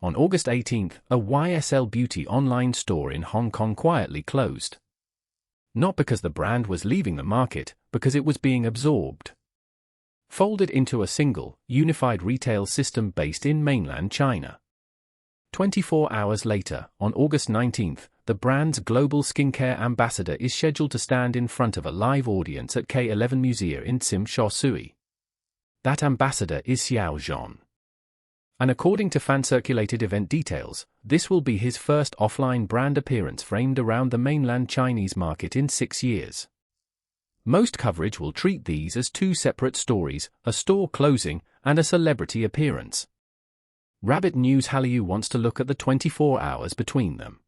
On August 18, a YSL Beauty online store in Hong Kong quietly closed. Not because the brand was leaving the market, because it was being absorbed. Folded into a single, unified retail system based in mainland China. 24 hours later, on August 19, the brand's global skincare ambassador is scheduled to stand in front of a live audience at K11 Museum in Tsim Sha Tsui. That ambassador is Xiao Zhan. And according to fan-circulated event details, this will be his first offline brand appearance framed around the mainland Chinese market in 6 years. Most coverage will treat these as two separate stories, a store closing and a celebrity appearance. Rabbit News Hallyu wants to look at the 24 hours between them.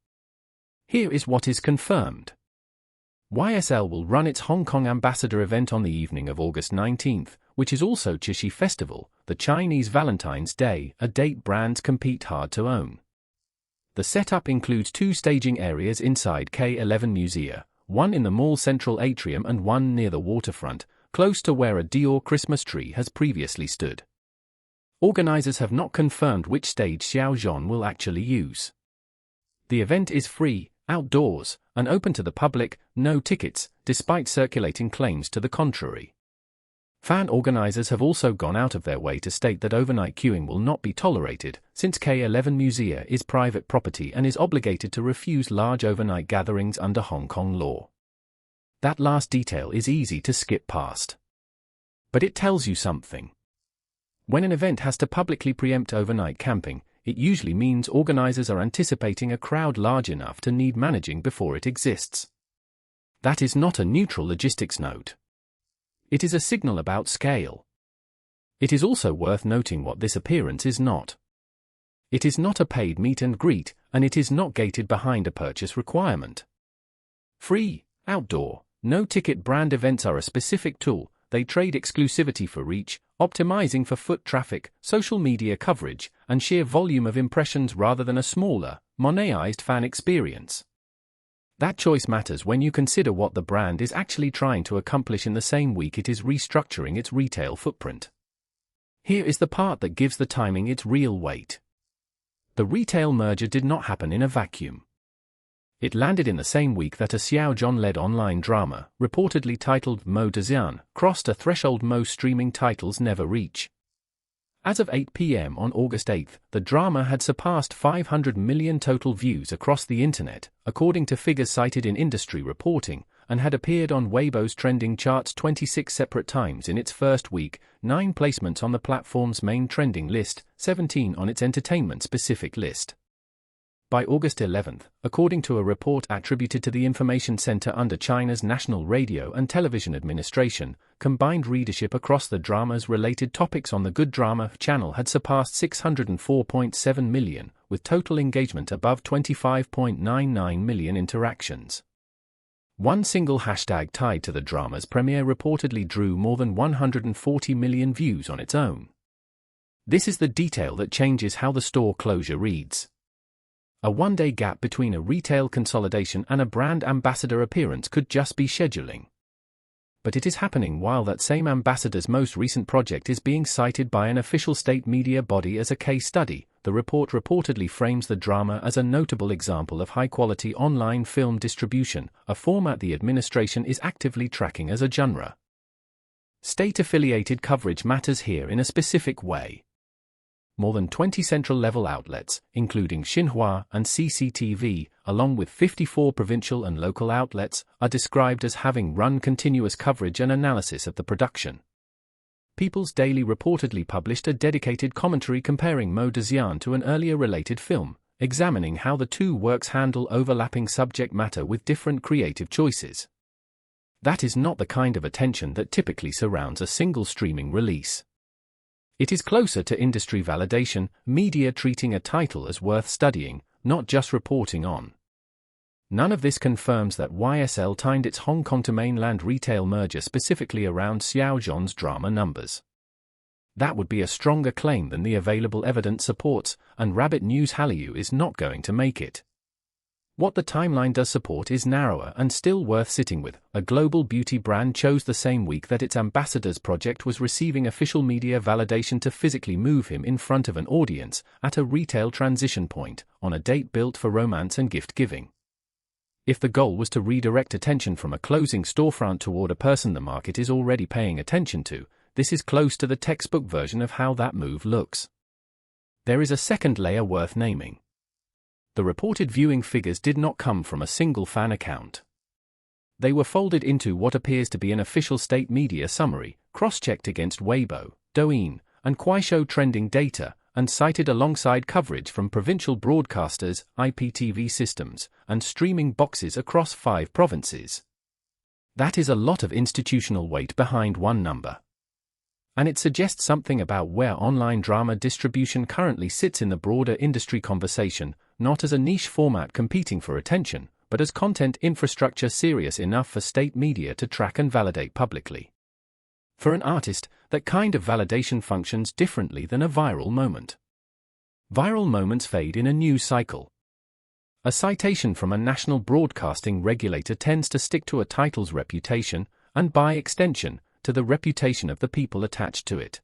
Here is what is confirmed. YSL will run its Hong Kong ambassador event on the evening of August 19, which is also Qixi Festival, the Chinese Valentine's Day, a date brands compete hard to own. The setup includes 2 staging areas inside K11 Museum, one in the mall's central atrium and one near the waterfront, close to where a Dior Christmas tree has previously stood. Organizers have not confirmed which stage Xiao Zhan will actually use. The event is free, outdoors, and open to the public, no tickets, despite circulating claims to the contrary. Fan organizers have also gone out of their way to state that overnight queuing will not be tolerated, since K11 Museum is private property and is obligated to refuse large overnight gatherings under Hong Kong law. That last detail is easy to skip past. But it tells you something. When an event has to publicly preempt overnight camping, it usually means organizers are anticipating a crowd large enough to need managing before it exists. That is not a neutral logistics note. It is a signal about scale. It is also worth noting what this appearance is not. It is not a paid meet and greet, and it is not gated behind a purchase requirement. Free, outdoor, no-ticket brand events are a specific tool. They trade exclusivity for reach, optimizing for foot traffic, social media coverage, and sheer volume of impressions rather than a smaller, monetised fan experience. That choice matters when you consider what the brand is actually trying to accomplish in the same week it is restructuring its retail footprint. Here is the part that gives the timing its real weight. The retail merger did not happen in a vacuum. It landed in the same week that a Xiao Zhan-led online drama, reportedly titled Mo de Zhan, crossed a threshold most streaming titles never reach. As of 8 p.m. on August 8, the drama had surpassed 500 million total views across the internet, according to figures cited in industry reporting, and had appeared on Weibo's trending charts 26 separate times in its first week, 9 placements on the platform's main trending list, 17 on its entertainment-specific list. By August 11, according to a report attributed to the Information Center under China's National Radio and Television Administration, combined readership across the drama's related topics on the Good Drama channel had surpassed 604.7 million, with total engagement above 25.99 million interactions. One single hashtag tied to the drama's premiere reportedly drew more than 140 million views on its own. This is the detail that changes how the store closure reads. A one-day gap between a retail consolidation and a brand ambassador appearance could just be scheduling. But it is happening while that same ambassador's most recent project is being cited by an official state media body as a case study. The report reportedly frames the drama as a notable example of high-quality online film distribution, a format the administration is actively tracking as a genre. State-affiliated coverage matters here in a specific way. More than 20 central-level outlets, including Xinhua and CCTV, along with 54 provincial and local outlets, are described as having run continuous coverage and analysis of the production. People's Daily reportedly published a dedicated commentary comparing Mo de Zhan to an earlier related film, examining how the two works handle overlapping subject matter with different creative choices. That is not the kind of attention that typically surrounds a single streaming release. It is closer to industry validation, media treating a title as worth studying, not just reporting on. None of this confirms that YSL timed its Hong Kong to mainland retail merger specifically around Xiao Zhan's drama numbers. That would be a stronger claim than the available evidence supports, and Rabbit News Hallyu is not going to make it. What the timeline does support is narrower and still worth sitting with. A global beauty brand chose the same week that its ambassador's project was receiving official media validation to physically move him in front of an audience at a retail transition point on a date built for romance and gift-giving. If the goal was to redirect attention from a closing storefront toward a person the market is already paying attention to, this is close to the textbook version of how that move looks. There is a second layer worth naming. The reported viewing figures did not come from a single fan account. They were folded into what appears to be an official state media summary, cross-checked against Weibo, Douyin, and Kuaishou trending data, and cited alongside coverage from provincial broadcasters, IPTV systems, and streaming boxes across 5 provinces. That is a lot of institutional weight behind one number. And it suggests something about where online drama distribution currently sits in the broader industry conversation, not as a niche format competing for attention, but as content infrastructure serious enough for state media to track and validate publicly. For an artist, that kind of validation functions differently than a viral moment. Viral moments fade in a news cycle. A citation from a national broadcasting regulator tends to stick to a title's reputation, and by extension, to the reputation of the people attached to it.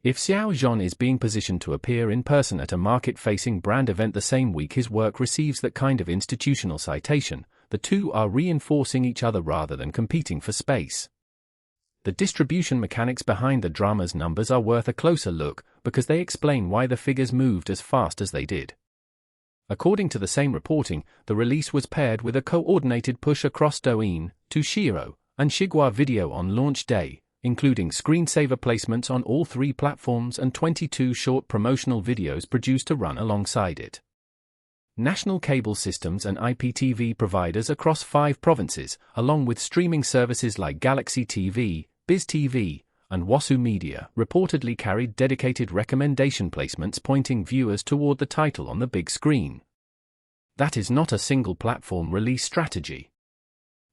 If Xiao Zhan is being positioned to appear in person at a market-facing brand event the same week his work receives that kind of institutional citation, the two are reinforcing each other rather than competing for space. The distribution mechanics behind the drama's numbers are worth a closer look, because they explain why the figures moved as fast as they did. According to the same reporting, the release was paired with a coordinated push across Douyin, Tushiro, and Xigua Video on launch day, including screensaver placements on all 3 platforms and 22 short promotional videos produced to run alongside it. National cable systems and IPTV providers across 5 provinces, along with streaming services like Galaxy TV, Biz TV, and Wasu Media, reportedly carried dedicated recommendation placements pointing viewers toward the title on the big screen. That is not a single platform release strategy.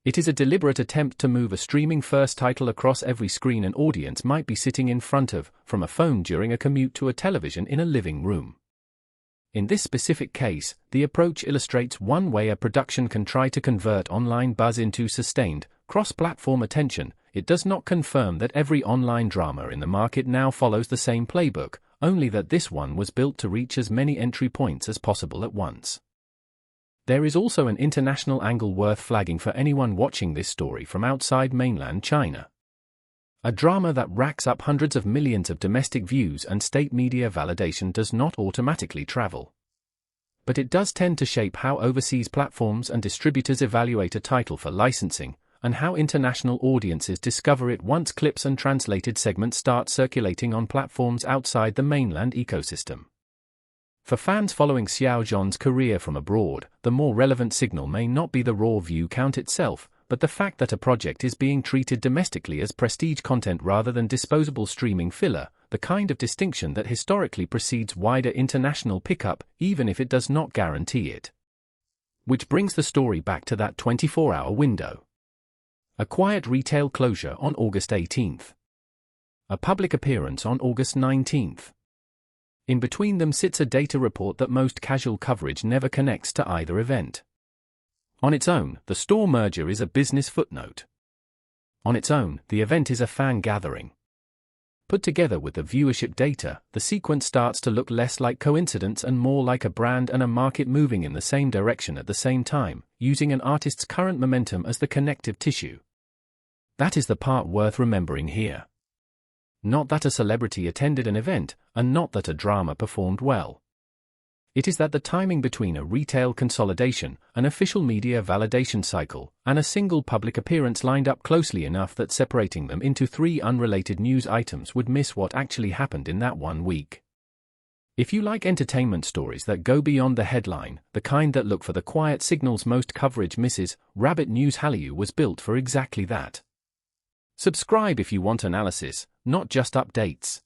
It is a deliberate attempt to move a streaming-first title across every screen an audience might be sitting in front of, from a phone during a commute to a television in a living room. In this specific case, the approach illustrates one way a production can try to convert online buzz into sustained, cross-platform attention. It does not confirm that every online drama in the market now follows the same playbook, only that this one was built to reach as many entry points as possible at once. There is also an international angle worth flagging for anyone watching this story from outside mainland China. A drama that racks up hundreds of millions of domestic views and state media validation does not automatically travel. But it does tend to shape how overseas platforms and distributors evaluate a title for licensing, and how international audiences discover it once clips and translated segments start circulating on platforms outside the mainland ecosystem. For fans following Xiao Zhan's career from abroad, the more relevant signal may not be the raw view count itself, but the fact that a project is being treated domestically as prestige content rather than disposable streaming filler, the kind of distinction that historically precedes wider international pickup, even if it does not guarantee it. Which brings the story back to that 24-hour window. A quiet retail closure on August 18th. A public appearance on August 19th. In between them sits a data report that most casual coverage never connects to either event. On its own, the store merger is a business footnote. On its own, the event is a fan gathering. Put together with the viewership data, the sequence starts to look less like coincidence and more like a brand and a market moving in the same direction at the same time, using an artist's current momentum as the connective tissue. That is the part worth remembering here. Not that a celebrity attended an event, and not that a drama performed well. It is that the timing between a retail consolidation, an official media validation cycle, and a single public appearance lined up closely enough that separating them into 3 unrelated news items would miss what actually happened in that one week. If you like entertainment stories that go beyond the headline, the kind that look for the quiet signals most coverage misses, Rabbit News Hallyu was built for exactly that. Subscribe if you want analysis, not just updates.